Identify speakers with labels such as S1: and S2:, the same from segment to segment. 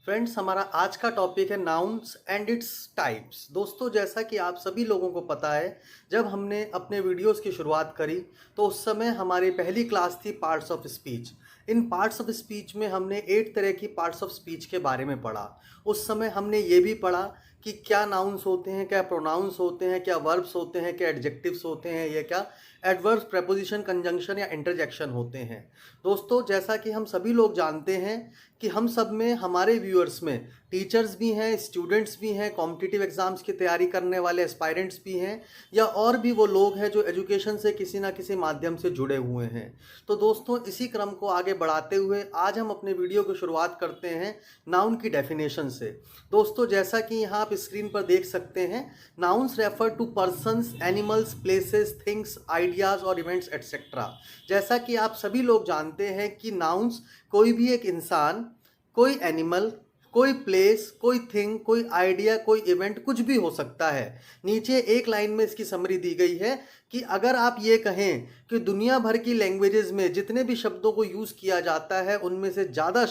S1: Friends, हमारा आज का टॉपिक है नाउन्स एंड इट्स टाइप्स। दोस्तों, जैसा कि आप सभी लोगों को पता है, जब हमने अपने वीडियोस की शुरुआत करी तो उस समय हमारी पहली क्लास थी parts of speech. In parts of speech में हमने 8 तरह की पार्ट्स ऑफ स्पीच के बारे में पढ़ा। उस समय हमने ये भी पढ़ा कि क्या नाउन्स होते हैं, क्या प्रोनाउंस होते हैं, क्या वर्ब्स होते हैं, क्या एडजेक्टिव्स होते हैं, या क्या एडवर्ब, प्रेपोजिशन, कंजंक्शन या इंटरजेक्शन होते हैं। दोस्तों, जैसा कि हम सभी लोग जानते हैं कि हम सब में, हमारे व्यूअर्स में टीचर्स भी हैं, स्टूडेंट्स भी हैं, कॉम्पिटिटिव एग्जाम्स की तैयारी करने वाले एस्पायरेंट्स भी हैं, या और भी वो लोग हैं जो एजुकेशन से किसी ना किसी माध्यम से जुड़े हुए हैं। तो दोस्तों, इसी क्रम को आगे बढ़ाते हुए आज हम अपने वीडियो की शुरुआत करते हैं नाउन की डेफिनेशन से। दोस्तों, जैसा कि यहाँ आप स्क्रीन पर देख सकते हैं, nouns refer to persons, animals, places, things, ideas और इवेंट्स एटसेट्रा। जैसा कि आप सभी लोग जानते हैं कि नाउन्स कोई भी एक इंसान, कोई एनिमल, कोई प्लेस, कोई थिंग, कोई आइडिया, कोई इवेंट, कुछ भी हो सकता है। नीचे एक लाइन में इसकी समरी दी गई है कि अगर आप ये कहें कि दुनिया भर की लैंग्वेजेस में जितने भी शब्दों को यूज़ किया जाता है उनमें से ज़्यादा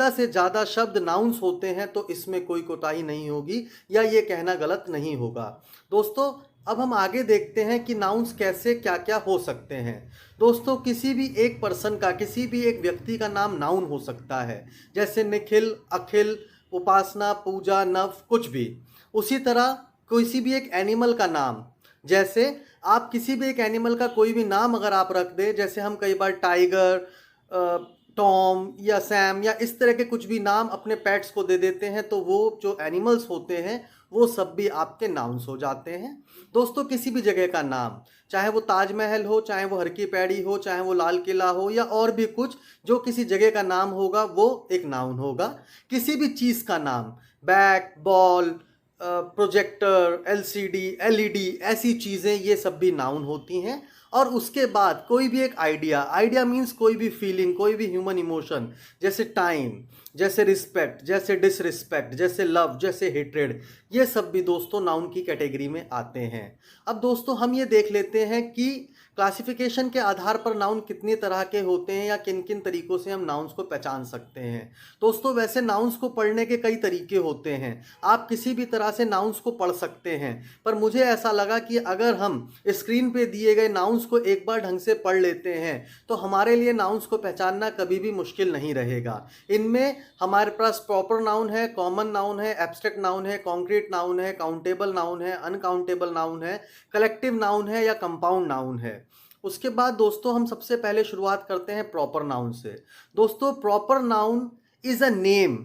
S1: से ज़्यादा शब्द नाउन्स होते हैं, तो इसमें कोई कोताही नहीं होगी या ये कहना गलत नहीं होगा। दोस्तों, अब हम आगे देखते हैं कि नाउन्स कैसे क्या क्या हो सकते हैं। दोस्तों, किसी भी एक पर्सन का, किसी भी एक व्यक्ति का नाम नाउन हो सकता है, जैसे निखिल, अखिल, उपासना, पूजा, नव, कुछ भी। उसी तरह किसी भी एक एनिमल का नाम, जैसे आप किसी भी एक एनिमल का कोई भी नाम अगर आप रख दें, जैसे हम कई बार टाइगर, टॉम या सैम या इस तरह के कुछ भी नाम अपने पेट्स को दे देते हैं, तो वो जो एनिमल्स होते हैं वो सब भी आपके नाउन्स हो जाते हैं। दोस्तों, किसी भी जगह का नाम, चाहे वो ताजमहल हो, चाहे वो हर की पैड़ी हो, चाहे वो लाल किला हो, या और भी कुछ, जो किसी जगह का नाम होगा वो एक नाउन होगा। किसी भी चीज़ का नाम, bat, ball, projector, LCD, LED, ऐसी चीज़ें, ये सब भी नाउन होती हैं। और उसके बाद कोई भी एक आइडिया मीन्स कोई भी फीलिंग, कोई भी ह्यूमन इमोशन, जैसे टाइम, जैसे रिस्पेक्ट, जैसे डिसरिस्पेक्ट, जैसे लव, जैसे हेट्रेड, ये सब भी दोस्तों नाउन की कैटेगरी में आते हैं। अब दोस्तों, हम ये देख लेते हैं कि क्लासिफिकेशन के आधार पर नाउन कितनी तरह के होते हैं या किन किन तरीकों से हम नाउन्स को पहचान सकते हैं। दोस्तों, वैसे नाउन्स को पढ़ने के कई तरीके होते हैं, आप किसी भी तरह से नाउन्स को पढ़ सकते हैं, पर मुझे ऐसा लगा कि अगर हम स्क्रीन पे दिए गए नाउन्स को एक बार ढंग से पढ़ लेते हैं तो हमारे लिए नाउन्स को पहचानना कभी भी मुश्किल नहीं रहेगा। इनमें हमारे पास प्रॉपर नाउन है, कॉमन नाउन है, एब्स्ट्रैक्ट नाउन है, कॉन्क्रीट नाउन है, काउंटेबल नाउन है, अनकाउंटेबल नाउन है, कलेक्टिव नाउन है या कंपाउंड नाउन है। उसके बाद दोस्तों, हम सबसे पहले शुरुआत करते हैं प्रॉपर नाउन से। दोस्तों, proper noun is a name.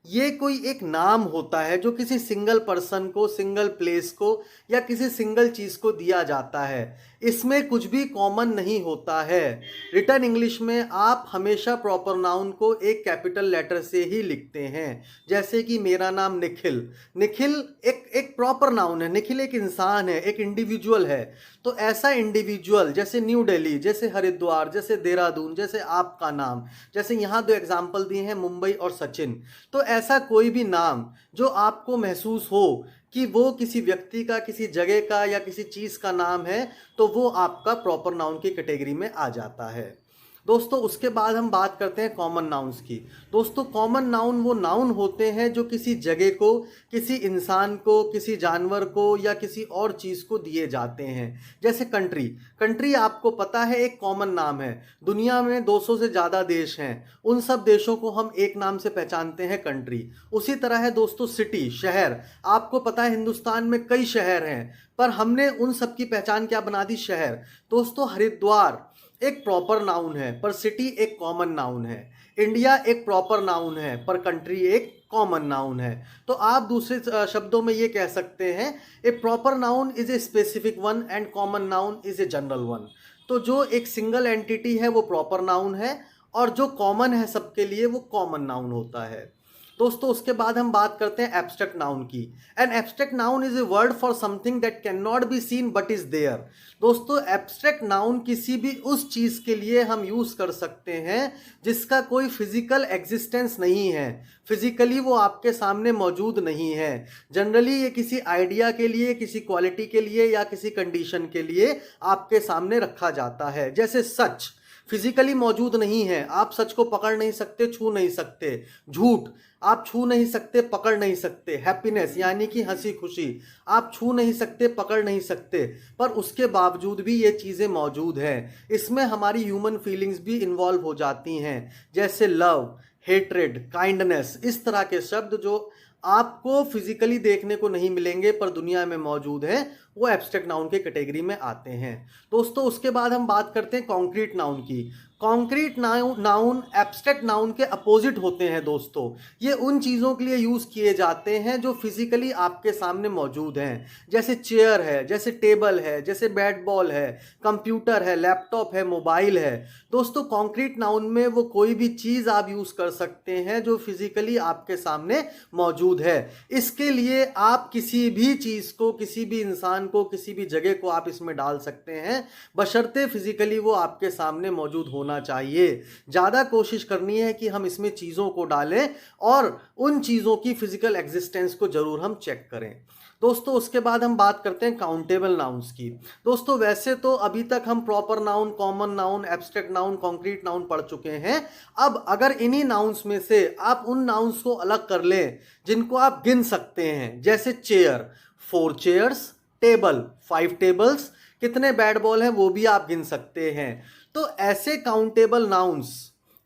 S1: ये कोई एक नाम होता है जो किसी सिंगल पर्सन को, सिंगल प्लेस को या किसी सिंगल चीज को दिया जाता है। इसमें कुछ भी कॉमन नहीं होता है। रिटन इंग्लिश में आप हमेशा प्रॉपर नाउन को एक कैपिटल लेटर से ही लिखते हैं, जैसे कि मेरा नाम निखिल। निखिल एक प्रॉपर नाउन है। निखिल एक इंसान है, एक इंडिविजुअल है। तो ऐसा इंडिविजुअल, जैसे न्यू दिल्ली, जैसे हरिद्वार, जैसे देहरादून, जैसे आपका नाम, जैसे यहाँ 2 एग्जाम्पल दिए हैं, मुंबई और सचिन। तो ऐसा कोई भी नाम जो आपको महसूस हो कि वो किसी व्यक्ति का, किसी जगह का या किसी चीज़ का नाम है, तो वो आपका प्रॉपर नाउन की कैटेगरी में आ जाता है। दोस्तों, उसके बाद हम बात करते हैं कॉमन नाउन्स की। दोस्तों, कॉमन नाउन वो नाउन होते हैं जो किसी जगह को, किसी इंसान को, किसी जानवर को या किसी और चीज़ को दिए जाते हैं। जैसे कंट्री। कंट्री आपको पता है एक कॉमन नाम है। दुनिया में 200 से ज़्यादा देश हैं, उन सब देशों को हम एक नाम से पहचानते हैं, कंट्री। उसी तरह है दोस्तों सिटी, शहर। आपको पता है हिंदुस्तान में कई शहर हैं, पर हमने उन सब की पहचान क्या बना दी? शहर। दोस्तों, हरिद्वार एक प्रॉपर नाउन है, पर सिटी एक कॉमन नाउन है। इंडिया एक प्रॉपर नाउन है, पर कंट्री एक कॉमन नाउन है। तो आप दूसरे शब्दों में ये कह सकते हैं, a proper noun is a specific one and common noun is a general one. तो जो एक सिंगल एंटिटी है वो प्रॉपर नाउन है, और जो कॉमन है सबके लिए वो कॉमन नाउन होता है। दोस्तों, उसके बाद हम बात करते हैं एब्स्ट्रैक्ट नाउन की। An abstract noun is a word for something that can not be seen but is there. दोस्तों, एब्स्ट्रैक्ट नाउन किसी भी उस चीज के लिए हम यूज कर सकते हैं जिसका कोई फिजिकल एग्जिस्टेंस नहीं है, फिजिकली वो आपके सामने मौजूद नहीं है। जनरली ये किसी आइडिया के लिए, किसी क्वालिटी के लिए या किसी कंडीशन के लिए आपके सामने रखा जाता है। जैसे सच, फिजिकली मौजूद नहीं है। आप सच को पकड़ नहीं सकते, छू नहीं सकते। झूठ आप छू नहीं सकते, पकड़ नहीं सकते। हैप्पीनेस यानी कि हंसी खुशी आप छू नहीं सकते, पकड़ नहीं सकते, पर उसके बावजूद भी ये चीज़ें मौजूद हैं। इसमें हमारी ह्यूमन फीलिंग्स भी इन्वॉल्व हो जाती हैं, जैसे लव, हेट्रेड, काइंडनेस। इस तरह के शब्द जो आपको फिजिकली देखने को नहीं मिलेंगे पर दुनिया में मौजूद हैं, वो एब्स्ट्रैक्ट नाउन के कैटेगरी में आते हैं। दोस्तों उसके बाद हम बात करते हैं कॉन्क्रीट नाउन की। कॉन्क्रीट नाउन एब्स्ट्रैक्ट नाउन के अपोजिट होते हैं दोस्तों। ये उन चीज़ों के लिए यूज़ किए जाते हैं जो फिजिकली आपके सामने मौजूद हैं, जैसे चेयर है, जैसे टेबल है, जैसे बैट बॉल है, कंप्यूटर है, लैपटॉप है, मोबाइल है। दोस्तों कॉन्क्रीट नाउन में वो कोई भी चीज़ आप यूज़ कर सकते हैं जो फिजिकली आपके सामने मौजूद है। इसके लिए आप किसी भी चीज़ को, किसी भी इंसान को, किसी भी जगह को आप इसमें डाल सकते हैं, बशर्ते फिजिकली वो आपके सामने मौजूद होना चाहिए। ज़्यादा कोशिश करनी है कि हम इसमें चीज़ों को डालें और उन चीज़ों की फिजिकल एग्जिस्टेंस को जरूर हम चेक करें। दोस्तों उसके बाद हम बात करते हैं काउंटेबल नाउन्स की। दोस्तों वैसे तो अभी तक हम proper noun, common noun, abstract noun, concrete noun पढ़ चुके हैं। अब अगर इन्हीं नाउन्स में से आप उन नाउन्स को अलग कर लें जिनको आप गिन सकते हैं, जैसे चेयर 4 चेयर्स, टेबल 5 टेबल्स, कितने बैट बॉल हैं वो भी आप गिन सकते हैं। तो ऐसे काउंटेबल नाउन्स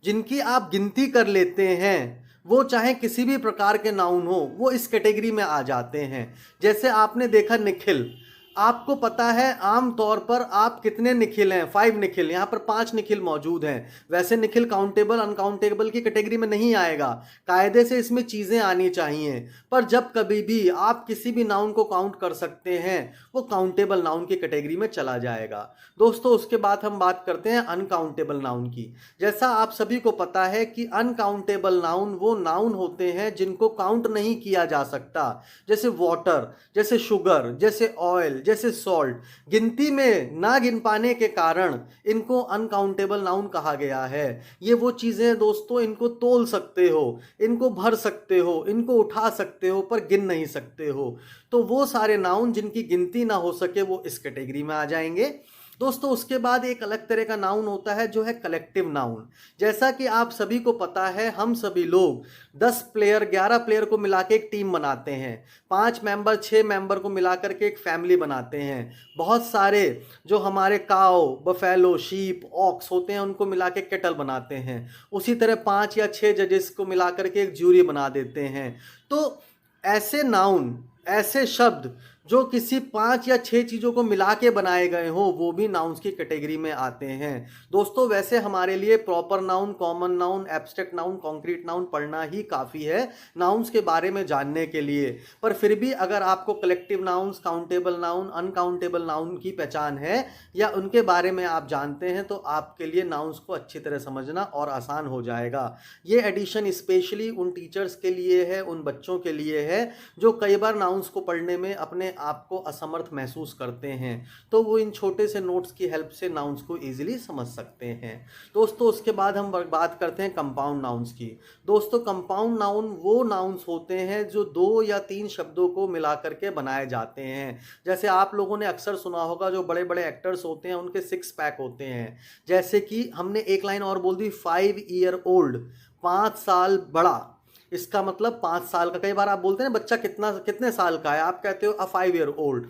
S1: जिनकी आप गिनती कर लेते हैं, वो चाहे किसी भी प्रकार के नाउन हो, वो इस कैटेगरी में आ जाते हैं। जैसे आपने देखा निखिल, आपको पता है आम तौर पर आप कितने निखिल हैं, 5 निखिल, यहाँ पर 5 निखिल मौजूद हैं। वैसे निखिल काउंटेबल अनकाउंटेबल की कैटेगरी में नहीं आएगा, कायदे से इसमें चीज़ें आनी चाहिए, पर जब कभी भी आप किसी भी नाउन को काउंट कर सकते हैं वो काउंटेबल नाउन की कैटेगरी में चला जाएगा। दोस्तों उसके बाद हम बात करते हैं अनकाउंटेबल नाउन की। जैसा आप सभी को पता है कि अनकाउंटेबल नाउन वो नाउन होते हैं जिनको काउंट नहीं किया जा सकता, जैसे वाटर, जैसे शुगर, जैसे ऑयल, जैसे सॉल्ट। गिनती में ना गिन पाने के कारण इनको अनकाउंटेबल नाउन कहा गया है। ये वो चीज़ें दोस्तों, इनको तोल सकते हो, इनको भर सकते हो, इनको उठा सकते हो, पर गिन नहीं सकते हो। तो वो सारे नाउन जिनकी गिनती ना हो सके वो इस कैटेगरी में आ जाएंगे। दोस्तों उसके बाद एक अलग तरह का नाउन होता है जो है कलेक्टिव नाउन। जैसा कि आप सभी को पता है, हम सभी लोग 10 प्लेयर, 11 प्लेयर को मिला के एक टीम बनाते हैं, 5 मेंबर, 6 मेंबर को मिलाकर के एक फैमिली बनाते हैं। बहुत सारे जो हमारे काओ, बफेलो, शीप, ऑक्स होते हैं उनको मिला के केटल बनाते हैं। उसी तरह 5 या 6 जजेस को मिलाकर के एक ज्यूरी बना देते हैं। तो ऐसे नाउन, ऐसे शब्द जो किसी 5 या 6 चीज़ों को मिला के बनाए गए हों, वो भी नाउन्स की कैटेगरी में आते हैं। दोस्तों वैसे हमारे लिए proper noun, common noun, abstract noun, concrete noun पढ़ना ही काफ़ी है नाउन्स के बारे में जानने के लिए, पर फिर भी अगर आपको collective nouns, countable noun, uncountable noun की पहचान है या उनके बारे में आप जानते हैं, तो आपके लिए नाउन्स को अच्छी तरह समझना और आसान हो जाएगा। ये एडिशन स्पेशली उन टीचर्स के लिए है, उन बच्चों के लिए है जो कई बार नाउन्स को पढ़ने में अपने आपको असमर्थ महसूस करते हैं, तो वो इन छोटे से नोट्स की हेल्प से नाउन्स को इजीली समझ सकते हैं। दोस्तों उसके बाद हम बात करते हैं कंपाउंड नाउन्स की। दोस्तों कंपाउंड नाउन वो नाउन्स होते हैं जो 2 या 3 शब्दों को मिलाकर के बनाए जाते हैं। जैसे आप लोगों ने अक्सर सुना होगा, जो बड़े बड़े एक्टर्स होते हैं उनके 6 पैक होते हैं। जैसे कि हमने एक लाइन और बोल दी, 5 ईयर ओल्ड, 5 साल बड़ा। इसका मतलब 5 साल का। कई बार आप बोलते हैं ना बच्चा कितने साल का है, आप कहते हो अ 5 ईयर ओल्ड,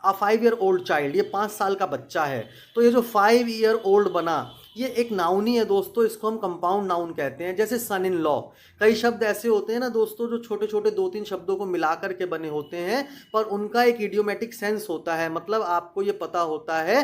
S1: अ 5 ईयर ओल्ड चाइल्ड, ये 5 साल का बच्चा है। तो ये जो 5 ईयर ओल्ड बना, ये एक नाउन ही है दोस्तों, इसको हम कंपाउंड नाउन कहते हैं। जैसे सन इन लॉ, कई शब्द ऐसे होते हैं ना दोस्तों जो छोटे छोटे 2-3 शब्दों को मिलाकर के बने होते हैं, पर उनका एक इडियोमेटिक सेंस होता है, मतलब आपको ये पता होता है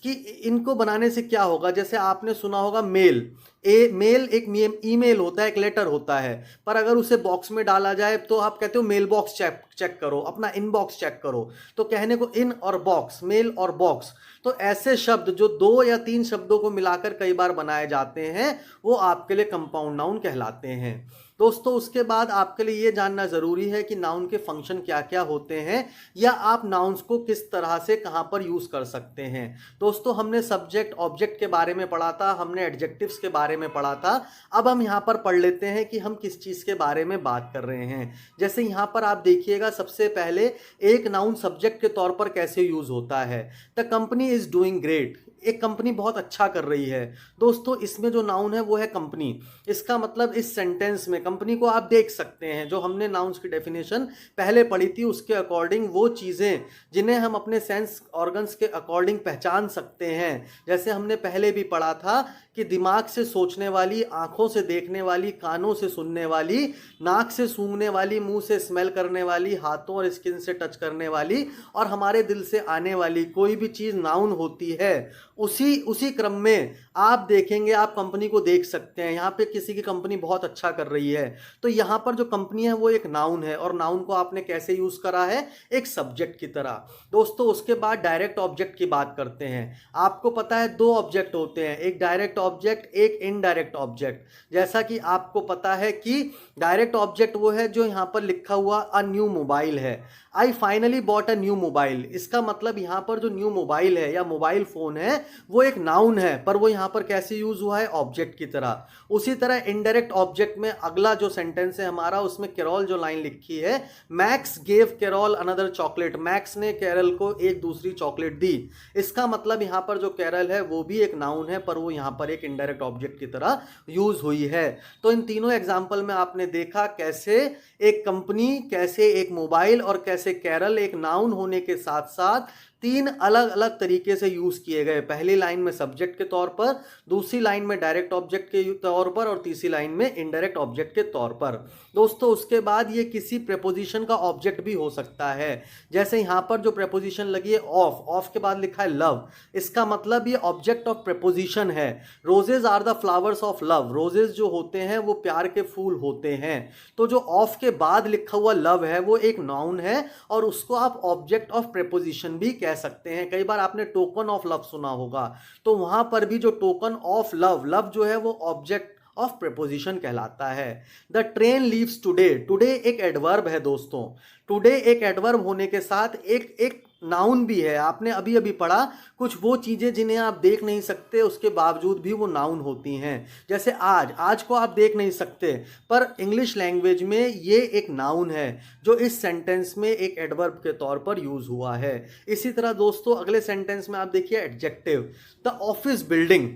S1: कि इनको बनाने से क्या होगा। जैसे आपने सुना होगा मेल, मेल एक ईमेल होता है, एक लेटर होता है, पर अगर उसे बॉक्स में डाला जाए तो आप कहते हो मेल बॉक्स चेक करो, अपना इनबॉक्स चेक करो। तो कहने को इन और बॉक्स, मेल और बॉक्स। तो ऐसे शब्द जो 2 या 3 शब्दों को मिलाकर कई बार बनाए जाते हैं, वो आपके लिए कंपाउंड नाउन कहलाते हैं। दोस्तों उसके बाद आपके लिए ये जानना ज़रूरी है कि नाउन के फंक्शन क्या क्या होते हैं, या आप नाउन्स को किस तरह से कहाँ पर यूज़ कर सकते हैं। दोस्तों हमने सब्जेक्ट ऑब्जेक्ट के बारे में पढ़ा था, हमने एडजेक्टिव्स के बारे में पढ़ा था। अब हम यहाँ पर पढ़ लेते हैं कि हम किस चीज़ के बारे में बात कर रहे हैं। जैसे यहाँ पर आप देखिएगा, सबसे पहले एक नाउन सब्जेक्ट के तौर पर कैसे यूज़ होता है। The company is doing great, एक कंपनी बहुत अच्छा कर रही है। दोस्तों इसमें जो नाउन है वो है कंपनी। इसका मतलब इस सेंटेंस में कंपनी को आप देख सकते हैं, जो हमने नाउन्स की डेफिनेशन पहले पढ़ी थी उसके अकॉर्डिंग वो चीज़ें जिन्हें हम अपने सेंस ऑर्गन्स के अकॉर्डिंग पहचान सकते हैं। जैसे हमने पहले भी पढ़ा था कि दिमाग से सोचने वाली, आंखों से देखने वाली, कानों से सुनने वाली, नाक से सूंघने वाली, मुंह से स्मेल करने वाली, हाथों और स्किन से टच करने वाली और हमारे दिल से आने वाली कोई भी चीज़ नाउन होती है। उसी क्रम में आप देखेंगे, आप कंपनी को देख सकते हैं, यहाँ पे किसी की कंपनी बहुत अच्छा कर रही है तो यहाँ पर जो कंपनी है वो एक नाउन है। और नाउन को आपने कैसे यूज करा है? एक सब्जेक्ट की तरह। दोस्तों उसके बाद डायरेक्ट ऑब्जेक्ट की बात करते हैं। आपको पता है दो ऑब्जेक्ट होते हैं, एक डायरेक्ट ऑब्जेक्ट, एक इनडायरेक्ट ऑब्जेक्ट। जैसा कि आपको पता है कि डायरेक्ट ऑब्जेक्ट वो है जो यहाँ पर लिखा हुआ अ न्यू मोबाइल है। I finally bought a new mobile. इसका मतलब यहाँ पर जो न्यू मोबाइल है या मोबाइल फोन है वो एक नाउन है, पर वो यहाँ पर कैसे यूज हुआ है? ऑब्जेक्ट की तरह। उसी तरह इनडायरेक्ट ऑब्जेक्ट में अगला जो सेंटेंस है हमारा, उसमें कैरोल जो लाइन लिखी है, Max gave Carol another chocolate. Max ने कैरल को एक दूसरी चॉकलेट दी। इसका मतलब यहाँ पर जो कैरल है वो भी एक नाउन है, पर वो यहाँ पर एक इनडायरेक्ट ऑब्जेक्ट की तरह यूज हुई है। तो इन तीनों एग्जाम्पल में आपने देखा कैसे एक कंपनी, कैसे एक मोबाइल और कैसे कैरल एक नाउन होने के साथ साथ तीन अलग अलग तरीके से यूज किए गए। पहली लाइन में सब्जेक्ट के तौर पर, दूसरी लाइन में डायरेक्ट ऑब्जेक्ट के तौर पर और तीसरी लाइन में इनडायरेक्ट ऑब्जेक्ट के तौर पर। दोस्तों उसके बाद ये किसी प्रेपोजिशन का ऑब्जेक्ट भी हो सकता है। जैसे यहाँ पर जो प्रेपोजिशन लगी है ऑफ, ऑफ के बाद लिखा है लव, इसका मतलब ये ऑब्जेक्ट ऑफ प्रेपोजिशन है। Roses are the flowers of love. Roses जो होते हैं वो प्यार के फूल होते हैं। तो जो ऑफ के बाद लिखा हुआ लव है वो एक नाउन है और उसको आप ऑब्जेक्ट ऑफ प्रेपोजिशन भी कह सकते हैं। कई बार आपने टोकन ऑफ लव सुना होगा, तो वहां पर भी जो टोकन ऑफ लव, लव जो है वो ऑब्जेक्ट ऑफ प्रेपोजिशन कहलाता है। The train leaves today. Today एक एडवर्ब है दोस्तों। टुडे एक एडवर्ब होने के साथ एक नाउन भी है। आपने अभी अभी पढ़ा कुछ वो चीजें जिन्हें आप देख नहीं सकते उसके बावजूद भी वो नाउन होती हैं। जैसे आज, आज को आप देख नहीं सकते पर इंग्लिश लैंग्वेज में ये एक नाउन है जो इस सेंटेंस में एक एडवर्ब के तौर पर यूज हुआ है। इसी तरह दोस्तों अगले सेंटेंस में आप देखिए एडजेक्टिव। The office building.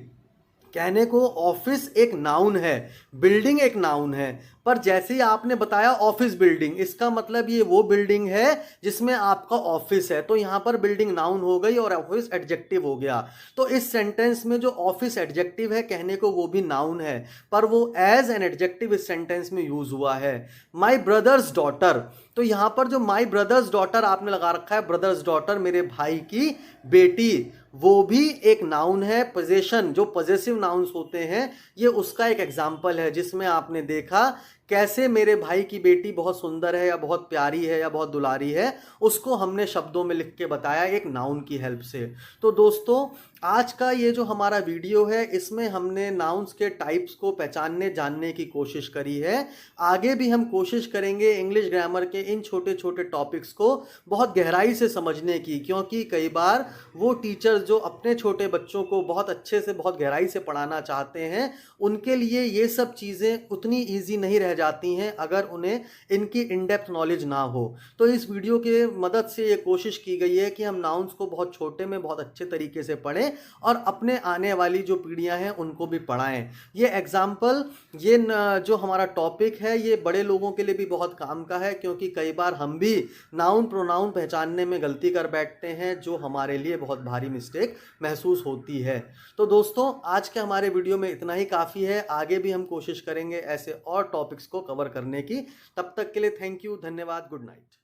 S1: कहने को ऑफिस एक नाउन है, बिल्डिंग एक नाउन है, पर जैसे ही आपने बताया ऑफिस बिल्डिंग, इसका मतलब ये वो बिल्डिंग है जिसमें आपका ऑफिस है, तो यहां पर बिल्डिंग नाउन हो गई और ऑफिस एडजेक्टिव हो गया। तो इस सेंटेंस में जो ऑफिस एडजेक्टिव है कहने को वो भी नाउन है, पर वो एज एन एडजेक्टिव इस सेंटेंस में यूज हुआ है। माई ब्रदर्स डॉटर। तो यहां पर जो माई ब्रदर्स डॉटर आपने लगा रखा है, ब्रदर्स डॉटर मेरे भाई की बेटी, वो भी एक नाउन है। पोजेशन, जो पॉजेसिव नाउन्स होते हैं, ये उसका एक एग्जाम्पल है जिसमें आपने देखा कैसे मेरे भाई की बेटी बहुत सुंदर है या बहुत प्यारी है या बहुत दुलारी है, उसको हमने शब्दों में लिख के बताया एक नाउन की हेल्प से। तो दोस्तों आज का ये जो हमारा वीडियो है इसमें हमने नाउन्स के टाइप्स को पहचानने जानने की कोशिश करी है। आगे भी हम कोशिश करेंगे इंग्लिश ग्रामर के इन छोटे छोटे टॉपिक्स को बहुत गहराई से समझने की, क्योंकि कई बार वो टीचर्स जो अपने छोटे बच्चों को बहुत अच्छे से बहुत गहराई से पढ़ाना चाहते हैं, उनके लिए ये सब चीज़ें उतनी ईजी नहीं रह जाती हैं अगर उन्हें इनकी इन डेप्थ नॉलेज ना हो। तो इस वीडियो के मदद से ये कोशिश की गई है कि हम नाउन्स को बहुत छोटे में बहुत अच्छे तरीके से पढ़ें और अपने आने वाली जो पीढ़ियां हैं उनको भी पढ़ाएं। ये एग्जाम्पल, ये जो हमारा टॉपिक है ये बड़े लोगों के लिए भी बहुत काम का है, क्योंकि कई बार हम भी नाउन प्रोनाउन पहचानने में गलती कर बैठते हैं जो हमारे लिए बहुत भारी मिस्टेक महसूस होती है। तो दोस्तों आज के हमारे वीडियो में इतना ही काफ़ी है। आगे भी हम कोशिश करेंगे ऐसे और टॉपिक्स को कवर करने की। तब तक के लिए थैंक यू, धन्यवाद, गुड नाइट।